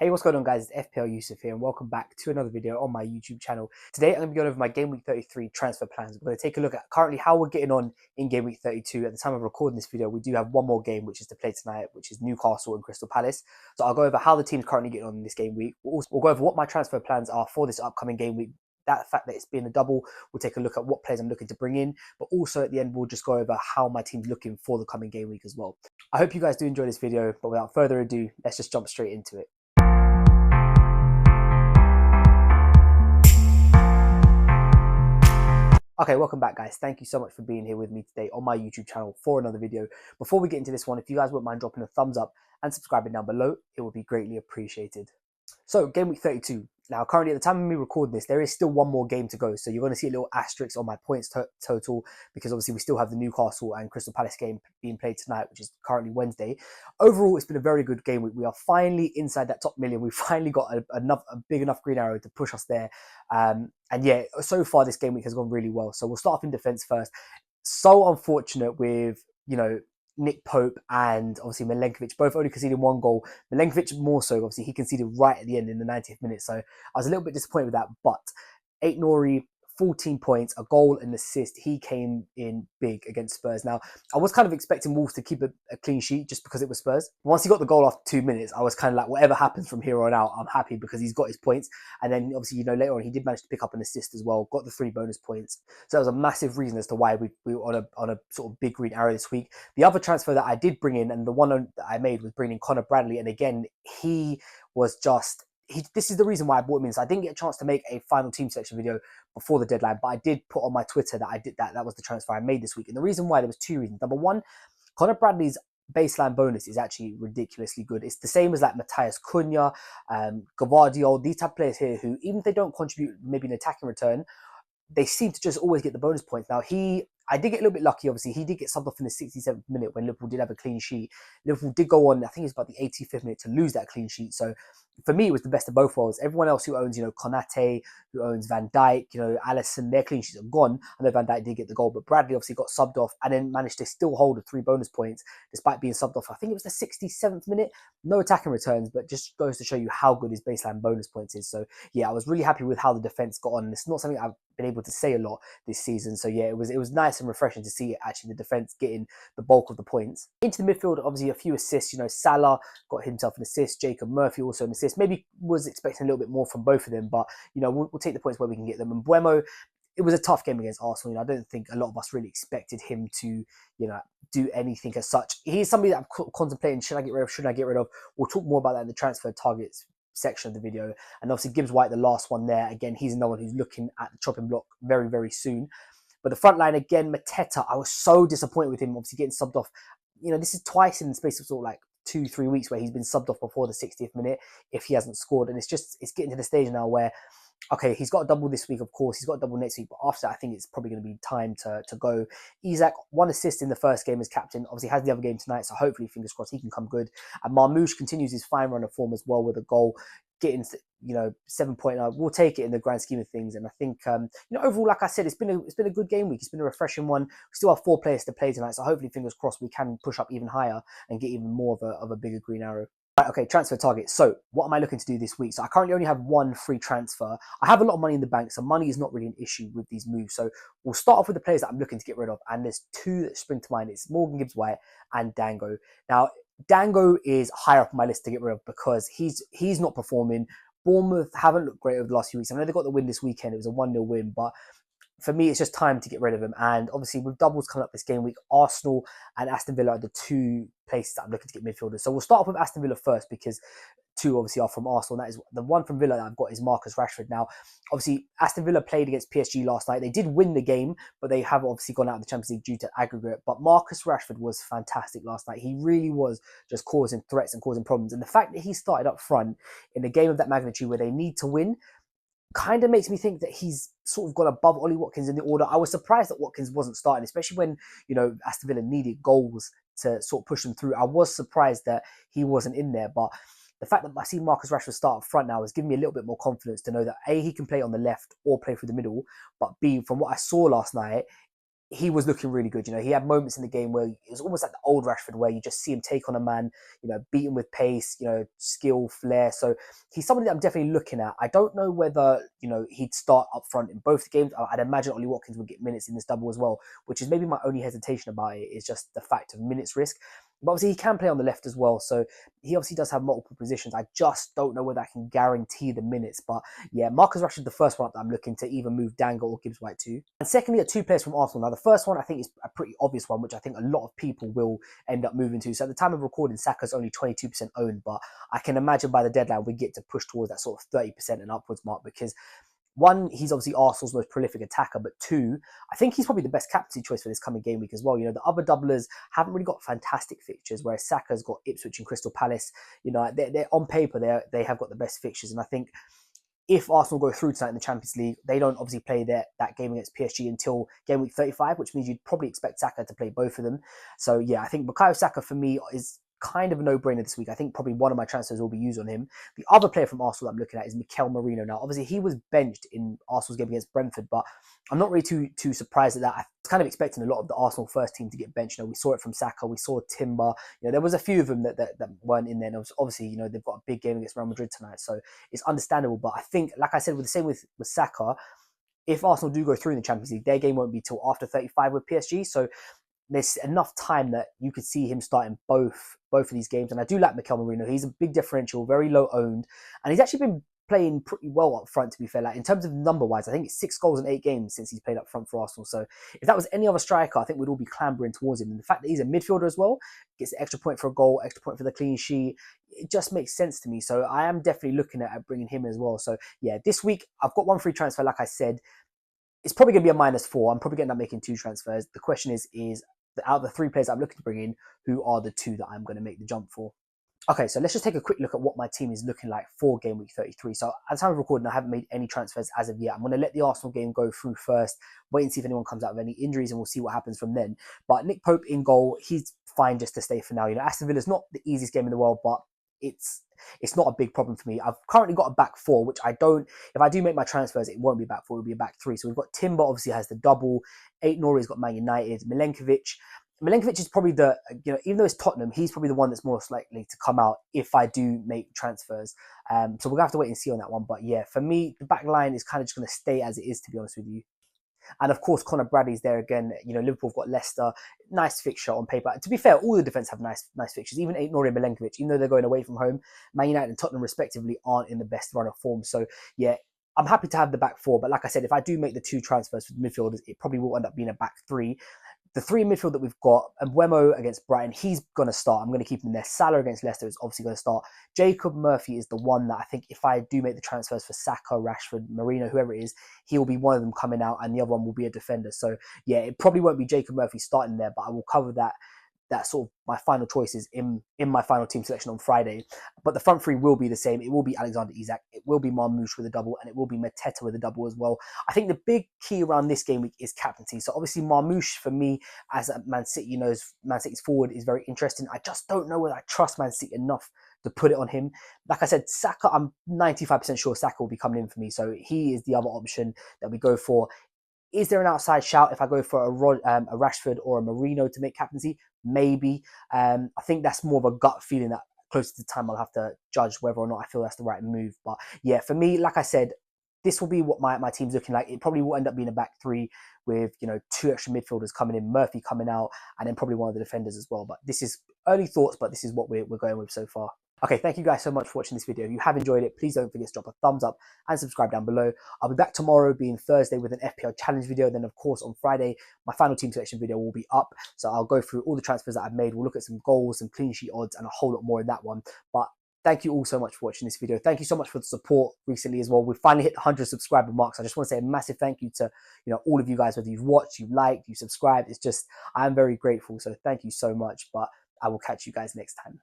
Hey, what's going on, guys? It's FPL Yusuf here, and welcome back to another video on my YouTube channel. Today, I'm going to be going over my Game Week 33 transfer plans. We're going to take a look at currently how we're getting on in Game Week 32. At the time of recording this video, we do have one more game, which is to play tonight, which is Newcastle and Crystal Palace. So I'll go over how the team's currently getting on in this game week. We'll go over what my transfer plans are for this upcoming game week. That fact that it's been a double, we'll take a look at what players I'm looking to bring in, but also at the end, we'll just go over how my team's looking for the coming game week as well. I hope you guys do enjoy this video, but without further ado, let's just jump straight into it. Okay, welcome back, guys. Thank you so much for being here with me today on my YouTube channel for another video. Before we get into this one, if you guys wouldn't mind dropping a thumbs up and subscribing down below, it would be greatly appreciated. So, game week 32. Now, currently, at the time of me recording this, there is still one more game to go. So, you're going to see a little asterisk on my points total because obviously we still have the Newcastle and Crystal Palace game being played tonight, which is currently Wednesday. Overall, it's been a very good game week. We are finally inside that top million. We finally got a big enough green arrow to push us there. And yeah, so far, this game week has gone really well. So, we'll start off in defense first. So unfortunate with, Nick Pope and obviously Milenkovic both only conceded one goal. Milenkovic more so, obviously he conceded right at the end in the 90th minute. So I was a little bit disappointed with that. But Aït-Nouri, 14 points, a goal and assist. He came in big against Spurs. Now, I was kind of expecting Wolves to keep a clean sheet just because it was Spurs. Once he got the goal after 2 minutes, I was kind of like, whatever happens from here on out, I'm happy because he's got his points. And then obviously, later on, he did manage to pick up an assist as well, got the 3 bonus points. So that was a massive reason as to why we were on a sort of big green arrow this week. The other transfer that I did bring in, and the one that I made, was bringing Connor Bradley. And again, he was just... this is the reason why I bought him in. So I didn't get a chance to make a final team selection video before the deadline, but I did put on my Twitter that I did that. That was the transfer I made this week. And the reason why, there was 2 reasons. Number one, Connor Bradley's baseline bonus is actually ridiculously good. It's the same as like Matthias Cunha, Gavardio, these type of players here who, even if they don't contribute maybe an attacking return, they seem to just always get the bonus points. Now, I did get a little bit lucky, obviously. He did get subbed off in the 67th minute when Liverpool did have a clean sheet. Liverpool did go on, I think it's about the 85th minute, to lose that clean sheet. So for me, it was the best of both worlds. Everyone else who owns, Konate, who owns Van Dijk, Alisson, their clean sheets are gone. I know Van Dijk did get the goal, but Bradley obviously got subbed off and then managed to still hold the 3 bonus points despite being subbed off. I think it was the 67th minute. No attacking returns, but just goes to show you how good his baseline bonus points is. So yeah, I was really happy with how the defense got on. It's not something I've been able to say a lot this season. So yeah, it was nice and refreshing to see actually the defense getting the bulk of the points. Into the midfield, obviously a few assists. Salah got himself an assist. Jacob Murphy also an assist. Maybe was expecting a little bit more from both of them, but we'll take the points where we can get them. And Buemo, it was a tough game against Arsenal. I don't think a lot of us really expected him to, do anything as such. He's somebody that I'm contemplating, should I get rid of, shouldn't I get rid of? We'll talk more about that in the transfer targets section of the video. And obviously Gibbs White, the last one there, again, he's another one who's looking at the chopping block very, very soon. But the front line, again, Mateta, I was so disappointed with him obviously getting subbed off. This is twice in the space of sort of like 2-3 weeks where he's been subbed off before the 60th minute if he hasn't scored. And it's getting to the stage now where, okay, he's got a double this week, of course. He's got a double next week. But after that, I think it's probably going to be time to go. Isak, 1 assist in the first game as captain. Obviously, has the other game tonight. So hopefully, fingers crossed, he can come good. And Marmoush continues his fine run of form as well with a goal. Getting 7.9, we'll take it in the grand scheme of things. And I think overall, like I said, it's been a good game week. It's been a refreshing one. We still have 4 players to play tonight, so hopefully, fingers crossed, we can push up even higher and get even more of a bigger green arrow. Right, okay, transfer target. So what am I looking to do this week? So I currently only have 1 free transfer. I have a lot of money in the bank, so money is not really an issue with these moves. So we'll start off with the players that I'm looking to get rid of, and there's 2 that spring to mind. It's Morgan Gibbs White and Dango. Now, Dango is higher up on my list to get rid of because he's not performing. Bournemouth haven't looked great over the last few weeks. I know they got the win this weekend. It was a 1-0 win, but for me, it's just time to get rid of him. And obviously, with doubles coming up this game week, Arsenal and Aston Villa are the 2 places that I'm looking to get midfielders. So we'll start off with Aston Villa first because 2 obviously are from Arsenal. And that is the one from Villa that I've got is Marcus Rashford. Now, obviously, Aston Villa played against PSG last night. They did win the game, but they have obviously gone out of the Champions League due to aggregate. But Marcus Rashford was fantastic last night. He really was just causing threats and causing problems. And the fact that he started up front in a game of that magnitude where they need to win kind of makes me think that he's sort of gone above Ollie Watkins in the order. I was surprised that Watkins wasn't starting, especially when, Aston Villa needed goals to sort of push them through. I was surprised that he wasn't in there, but the fact that I see Marcus Rashford start up front now is giving me a little bit more confidence to know that A, he can play on the left or play through the middle, but B, from what I saw last night, he was looking really good. You know, he had moments in the game where it was almost like the old Rashford, where you just see him take on a man, you know, beat him with pace, you know, skill, flair. So he's somebody that I'm definitely looking at. I don't know whether, you know, he'd start up front in both games. I'd imagine Ollie Watkins would get minutes in this double as well, which is maybe my only hesitation about it, is just the fact of minutes risk. But obviously he can play on the left as well, so he obviously does have multiple positions. I just don't know whether I can guarantee the minutes. But yeah, Marcus Rashford, the first one up that I'm looking to either move Dangle or Gibbs White to. And secondly, are two players from Arsenal. Now, the first one I think is a pretty obvious one, which I think a lot of people will end up moving to. So at the time of recording, Saka's only 22% owned, but I can imagine by the deadline we get to push towards that sort of 30% and upwards mark, because one, he's obviously Arsenal's most prolific attacker, but two, I think he's probably the best captaincy choice for this coming game week as well. You know, the other doublers haven't really got fantastic fixtures, whereas Saka's got Ipswich and Crystal Palace. You know, they're on paper, they have got the best fixtures, and I think if Arsenal go through tonight in the Champions League, they don't obviously play that game against PSG until game week 35, which means you'd probably expect Saka to play both of them. So yeah, I think Bukayo Saka for me is kind of a no-brainer this week. I think probably one of my transfers will be used on him. The other player from Arsenal that I'm looking at is Mikel Merino. Now, obviously, he was benched in Arsenal's game against Brentford, but I'm not really too surprised at that. I was kind of expecting a lot of the Arsenal first team to get benched. You know, we saw it from Saka, we saw Timber. You know, there was a few of them that weren't in there. And obviously, you know, they've got a big game against Real Madrid tonight, so it's understandable. But I think, like I said, with the same with Saka, if Arsenal do go through in the Champions League, their game won't be till after 35 with PSG. So there's enough time that you could see him starting both of these games. And I do like Mikel Merino. He's a big differential, very low owned, and he's actually been playing pretty well up front, to be fair. Like, in terms of number wise, I think it's 6 goals in 8 games since he's played up front for Arsenal. So if that was any other striker, I think we'd all be clambering towards him. And the fact that he's a midfielder as well, gets an extra point for a goal, extra point for the clean sheet, it just makes sense to me. So I am definitely looking at bringing him as well. So yeah, this week I've got one free transfer, like I said. It's probably going to be a -4. I'm probably going to end up making 2 transfers. The question is out of the 3 players I'm looking to bring in, who are the 2 that I'm going to make the jump for? Okay, so let's just take a quick look at what my team is looking like for game week 33. So at the time of recording, I haven't made any transfers as of yet. I'm going to let the Arsenal game go through first, wait and see if anyone comes out with any injuries, and we'll see what happens from then. But Nick Pope in goal, he's fine just to stay for now. You know, Aston Villa's not the easiest game in the world, but it's not a big problem for me. I've currently got a back 4, which if I do make my transfers, it won't be back 4, it'll be a back 3. So we've got Timber, obviously has the double. Aït-Nouri's got Man United. Milenkovic is probably even though it's Tottenham, he's probably the one that's most likely to come out if I do make transfers. So we're going to have to wait and see on that one. But yeah, for me, the back line is kind of just going to stay as it is, to be honest with you. And of course, Conor Bradley's there again. You know, Liverpool have got Leicester. Nice fixture on paper. To be fair, all the defence have nice fixtures. Even Aït-Nouri and Milenkovic, even though they're going away from home, Man United and Tottenham respectively aren't in the best run of form. So yeah, I'm happy to have the back 4. But like I said, if I do make the 2 transfers for the midfielders, it probably will end up being a back 3. The 3 in midfield that we've got, Mbeumo against Brighton, he's going to start. I'm going to keep him there. Salah against Leicester is obviously going to start. Jacob Murphy is the one that I think if I do make the transfers for Saka, Rashford, Marino, whoever it is, he will be one of them coming out, and the other one will be a defender. So yeah, it probably won't be Jacob Murphy starting there, but I will cover that sort of my final choices in my final team selection on Friday. But the front 3 will be the same. It will be Alexander Isak, it will be Marmoush with a double, and it will be Mateta with a double as well. I think the big key around this game week is captaincy. So obviously Marmoush, for me, as Man City knows, Man City's forward is very interesting. I just don't know whether I trust Man City enough to put it on him. Like I said, Saka, I'm 95% sure Saka will be coming in for me. So he is the other option that we go for. Is there an outside shout if I go for a Rashford or a Marino to make captaincy? Maybe. I think that's more of a gut feeling that closer to the time I'll have to judge whether or not I feel that's the right move. But yeah, for me, like I said, this will be what my team's looking like. It probably will end up being a back 3 with, you know, 2 extra midfielders coming in, Murphy coming out, and then probably one of the defenders as well. But this is early thoughts, but this is what we're going with so far. Okay, thank you guys so much for watching this video. If you have enjoyed it, please don't forget to drop a thumbs up and subscribe down below. I'll be back tomorrow, being Thursday, with an FPL challenge video. Then, of course, on Friday, my final team selection video will be up. So I'll go through all the transfers that I've made. We'll look at some goals, some clean sheet odds, and a whole lot more in that one. But thank you all so much for watching this video. Thank you so much for the support recently as well. We've finally hit the 100 subscriber mark. So I just want to say a massive thank you to, you know, all of you guys, whether you've watched, you've liked, you've subscribed. It's just, I'm very grateful. So thank you so much. But I will catch you guys next time.